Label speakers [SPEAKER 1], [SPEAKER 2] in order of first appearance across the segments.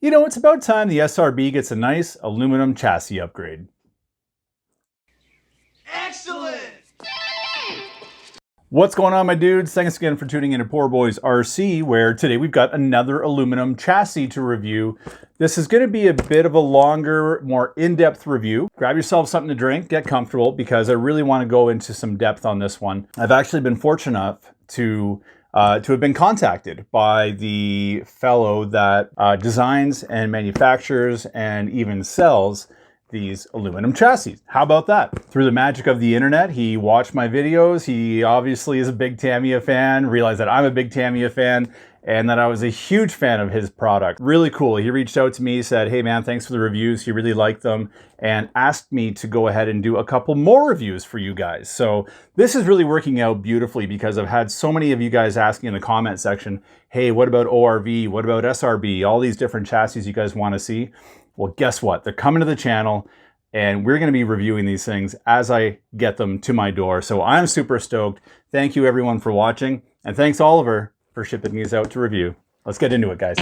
[SPEAKER 1] You know, it's about time the SRB gets a nice aluminum chassis upgrade.
[SPEAKER 2] Excellent!
[SPEAKER 1] What's going on, my dudes? Thanks again for tuning in to Poor Boys RC, where today we've got another aluminum chassis to review. This is going to be a bit of a longer, more in-depth review. Grab yourself something to drink, get comfortable, because I really want to go into some depth on this one. I've actually been fortunate enough to have been contacted by the fellow that designs and manufactures and even sells these aluminum chassis. How about that? Through the magic of the internet, he watched my videos. He obviously is a big Tamiya fan, realized that I'm a big Tamiya fan, and that I was a huge fan of his product. Really cool. He reached out to me, said, hey man, thanks for the reviews. He really liked them, and asked me to go ahead and do a couple more reviews for you guys. So this is really working out beautifully because I've had so many of you guys asking in the comment section, hey, what about ORV? What about SRB? All these different chassis you guys want to see. Well, guess what? They're coming to the channel, and we're going to be reviewing these things as I get them to my door. So I'm super stoked. Thank you everyone for watching, and thanks Oliver for shipping these out to review. Let's get into it, guys.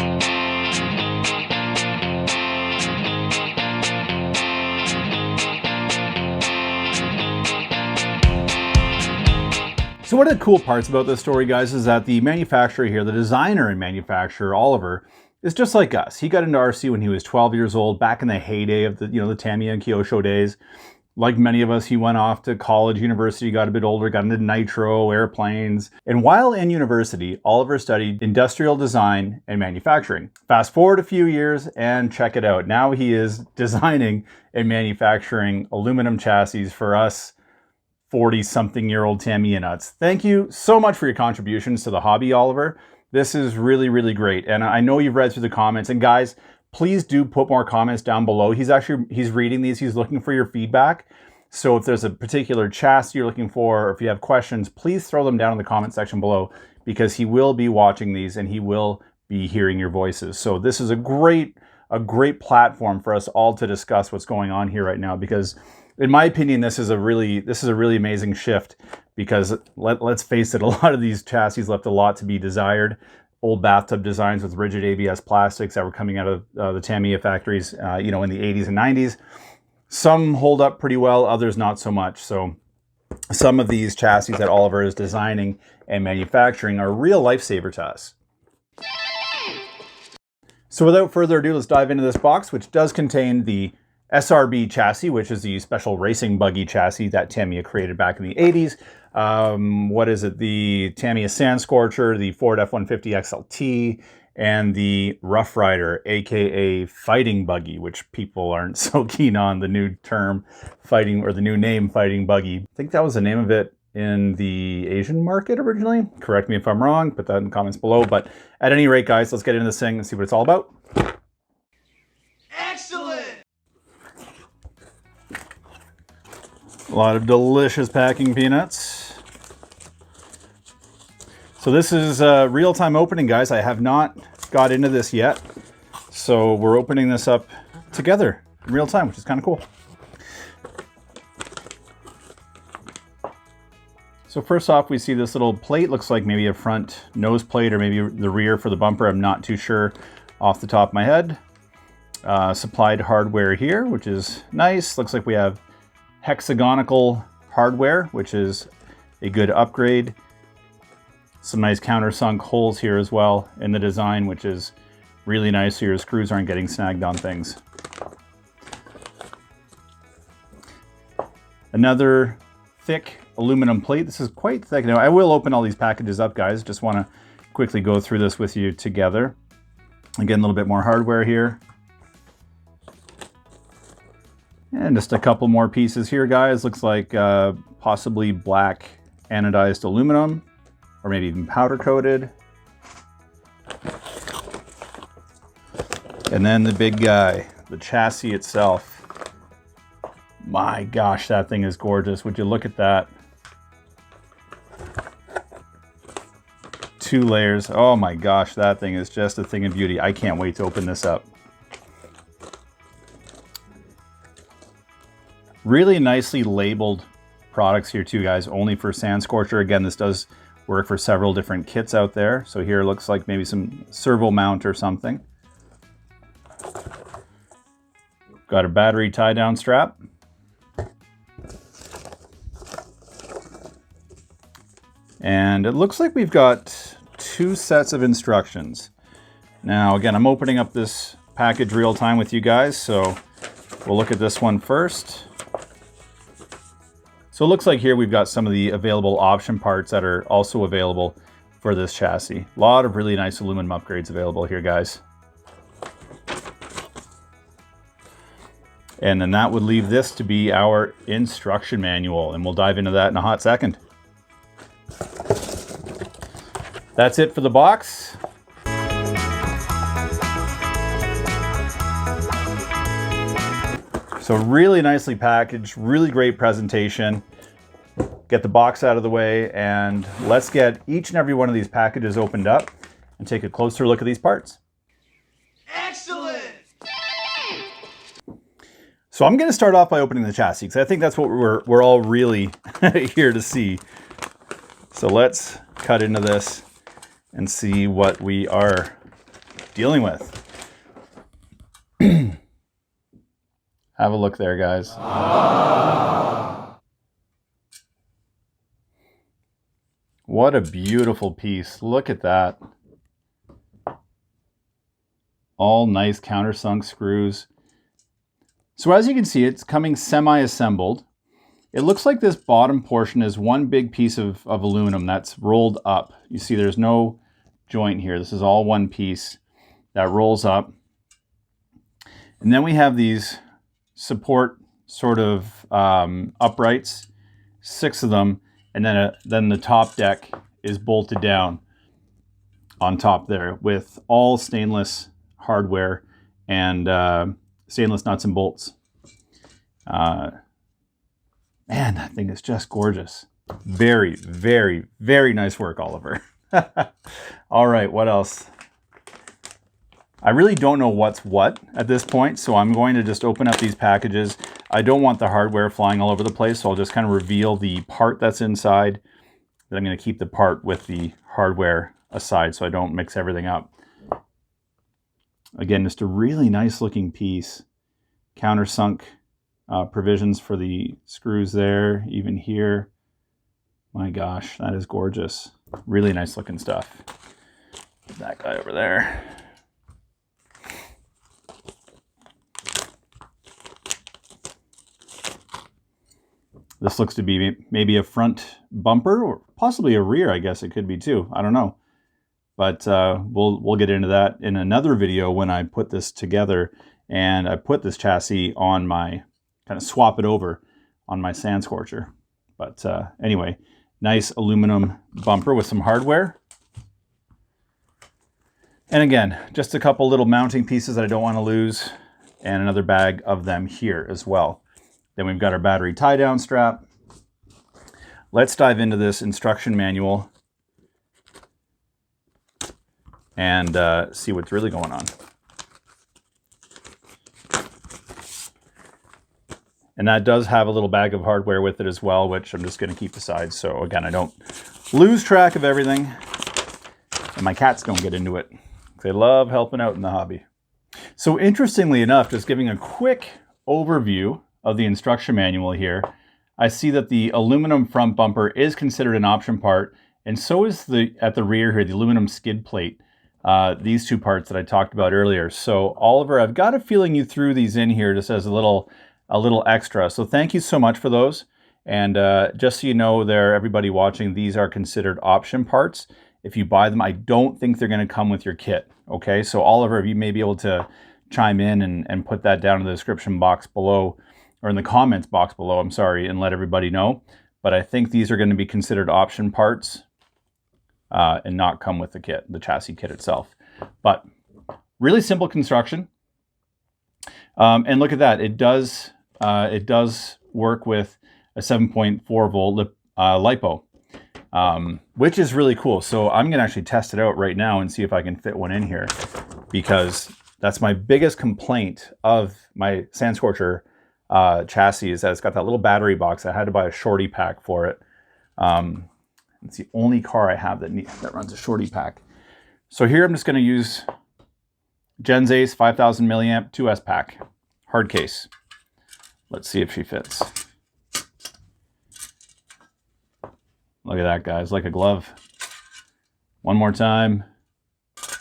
[SPEAKER 1] So one of the cool parts about this story, guys, is that the manufacturer here, the designer and manufacturer, Oliver, is just like us. He got into RC when he was 12 years old, back in the heyday of the Tamiya and Kyosho days. Like many of us, he went off to college, university, got a bit older, got into nitro, airplanes. And while in university, Oliver studied industrial design and manufacturing. Fast forward a few years and check it out. Now he is designing and manufacturing aluminum chassis for us 40-something-year-old Tamiya nuts. Thank you so much for your contributions to the hobby, Oliver. This is really, really great. And I know you've read through the comments. And guys, please do put more comments down below. He's reading these. He's looking for your feedback. So if there's a particular chassis you're looking for, or if you have questions, please throw them down in the comment section below, because he will be watching these and he will be hearing your voices. So this is a great platform for us all to discuss what's going on here right now, because in my opinion, this is a really amazing shift, because let's face it, a lot of these chassis left a lot to be desired. Old bathtub designs with rigid ABS plastics that were coming out of the Tamiya factories, in the 80s and 90s. Some hold up pretty well, others not so much. So some of these chassis that Oliver is designing and manufacturing are real lifesaver to us. So without further ado, let's dive into this box, which does contain the SRB chassis, which is the special racing buggy chassis that Tamiya created back in the 80s. What is it? The Tamiya Scorcher, the Ford F-150 XLT, and the Rough Rider, aka fighting buggy, which people aren't so keen on, the new term fighting, or the new name fighting buggy. I think that was the name of it in the Asian market originally. Correct me if I'm wrong, put that in the comments below. But at any rate, guys, let's get into this thing and see what it's all about. A lot of delicious packing peanuts. So this is a real-time opening, guys. I have not got into this yet. So we're opening this up together in real time, which is kind of cool. So first off, we see this little plate. Looks like maybe a front nose plate, or maybe the rear for the bumper. I'm not too sure off the top of my head. Supplied hardware here, which is nice. Looks like we have hexagonal hardware, which is a good upgrade. Some nice countersunk holes here as well in the design, which is really nice, so your screws aren't getting snagged on things. Another thick aluminum plate. This is quite thick. Now, I will open all these packages up, guys. Just want to quickly go through this with you together. Again, a little bit more hardware here. And just a couple more pieces here, guys. Looks like possibly black anodized aluminum, or maybe even powder coated. And then the big guy, the chassis itself. My gosh, that thing is gorgeous. Would you look at that? 2 layers. Oh my gosh, that thing is just a thing of beauty. I can't wait to open this up. Really nicely labeled products here too, guys, only for Scorcher. Again, this does work for several different kits out there. So here it looks like maybe some servo mount or something. Got a battery tie-down strap. And it looks like we've got 2 sets of instructions. Now, again, I'm opening up this package real time with you guys, so we'll look at this one first. So it looks like here we've got some of the available option parts that are also available for this chassis. A lot of really nice aluminum upgrades available here, guys. And then that would leave this to be our instruction manual, and we'll dive into that in a hot second. That's it for the box. So really nicely packaged, really great presentation. Get the box out of the way, and let's get each and every one of these packages opened up and take a closer look at these parts.
[SPEAKER 2] Excellent!
[SPEAKER 1] So I'm going to start off by opening the chassis, because I think that's what we're all really here to see. So let's cut into this and see what we are dealing with. Have a look there, guys. What a beautiful piece. Look at that. All nice countersunk screws. So as you can see, it's coming semi-assembled. It looks like this bottom portion is one big piece of aluminum that's rolled up. You see there's no joint here. This is all one piece that rolls up. And then we have these support sort of uprights, 6 of them, and then the top deck is bolted down on top there with all stainless hardware and stainless nuts and bolts. Man, that thing is just gorgeous. Very, very, very nice work, Oliver. All right, what else? I really don't know what's what at this point, so I'm going to just open up these packages. I don't want the hardware flying all over the place, so I'll just kind of reveal the part that's inside. Then I'm going to keep the part with the hardware aside so I don't mix everything up. Again, just a really nice looking piece. Countersunk provisions for the screws there, even here. My gosh, that is gorgeous. Really nice looking stuff. Put that guy over there. This looks to be maybe a front bumper or possibly a rear, I guess it could be too. I don't know. But we'll get into that in another video when I put this together and I put this chassis on my, kind of swap it over on my sand scorcher. But anyway, nice aluminum bumper with some hardware. And again, just a couple little mounting pieces that I don't want to lose, and another bag of them here as well. Then we've got our battery tie-down strap. Let's dive into this instruction manual and see what's really going on. And that does have a little bag of hardware with it as well, which I'm just going to keep aside. So again, I don't lose track of everything. And my cats don't get into it. They love helping out in the hobby. So interestingly enough, just giving a quick overview of the instruction manual here, I see that the aluminum front bumper is considered an option part, and so is at the rear here, the aluminum skid plate. These two parts that I talked about earlier. So Oliver, I've got a feeling you threw these in here just as a little extra. So thank you so much for those. And just so you know there, everybody watching, these are considered option parts. If you buy them, I don't think they're going to come with your kit. Okay, so Oliver, if you may be able to chime in and put that down in the description box below, or in the comments box below, I'm sorry, and let everybody know. But I think these are going to be considered option parts and not come with the kit, the chassis kit itself. But really simple construction. And look at that, it does work with a 7.4 volt LiPo, which is really cool. So I'm going to actually test it out right now and see if I can fit one in here, because that's my biggest complaint of my Sand Scorcher chassis, is that it's got that little battery box. I had to buy a shorty pack for it. It's the only car I have that runs a shorty pack. So here I'm just going to use Gen's Ace 5000 milliamp 2S pack. hard case. Let's see if she fits. Look at that, guys, like a glove. One more time.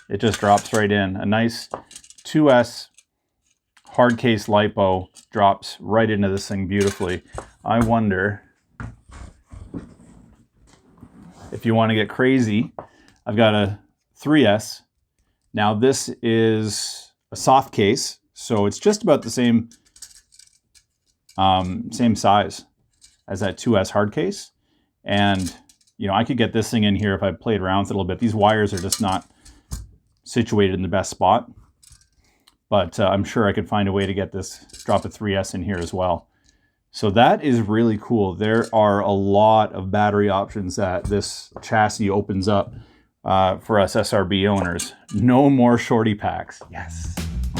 [SPEAKER 1] It just drops right in. A nice 2S hard case lipo drops right into this thing beautifully. I wonder if you want to get crazy. I've got a 3S. Now this is a soft case, so it's just about the same size as that 2S hard case. And, you know, I could get this thing in here if I played around with it a little bit. These wires are just not situated in the best spot. But I'm sure I could find a way to get this, drop a 3S in here as well. So that is really cool. There are a lot of battery options that this chassis opens up for us SRB owners. No more shorty packs. Yes.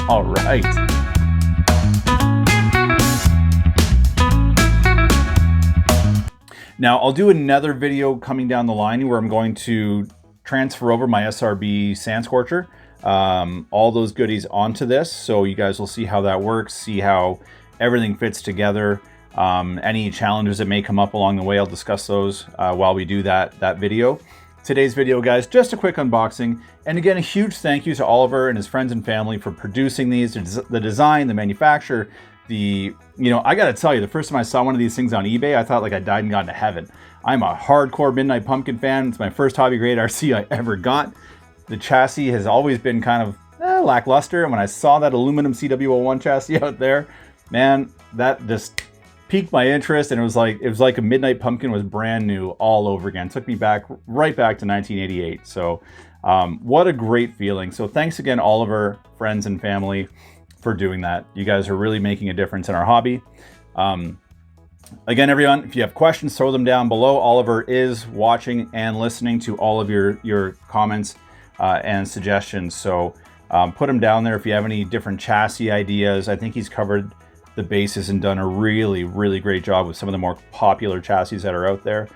[SPEAKER 1] All right. Now, I'll do another video coming down the line where I'm going to transfer over my SRB sand scorcher, all those goodies onto this. So you guys will see how that works, see how everything fits together. Any challenges that may come up along the way, I'll discuss those while we do that video. Today's video, guys, just a quick unboxing. And again, a huge thank you to Oliver and his friends and family for producing these, the design, the manufacture, you know, I gotta tell you, the first time I saw one of these things on eBay, I thought like I died and got to heaven. I'm a hardcore Midnight Pumpkin fan. It's my first hobby grade RC I ever got. The chassis has always been kind of lackluster, and when I saw that aluminum CW01 chassis out there, man, that just piqued my interest, and it was like a Midnight Pumpkin was brand new all over again. It took me right back to 1988. So what a great feeling. So thanks again, Oliver, friends and family, for doing that. You guys are really making a difference in our hobby. Again, everyone, if you have questions, throw them down below. Oliver is watching and listening to all of your comments and suggestions. So put them down there if you have any different chassis ideas. I think he's covered the bases and done a really, really great job with some of the more popular chassis that are out there.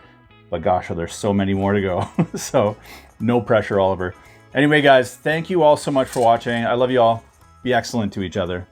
[SPEAKER 1] But gosh, there's so many more to go. So no pressure, Oliver. Anyway, guys, thank you all so much for watching. I love you all. Be excellent to each other.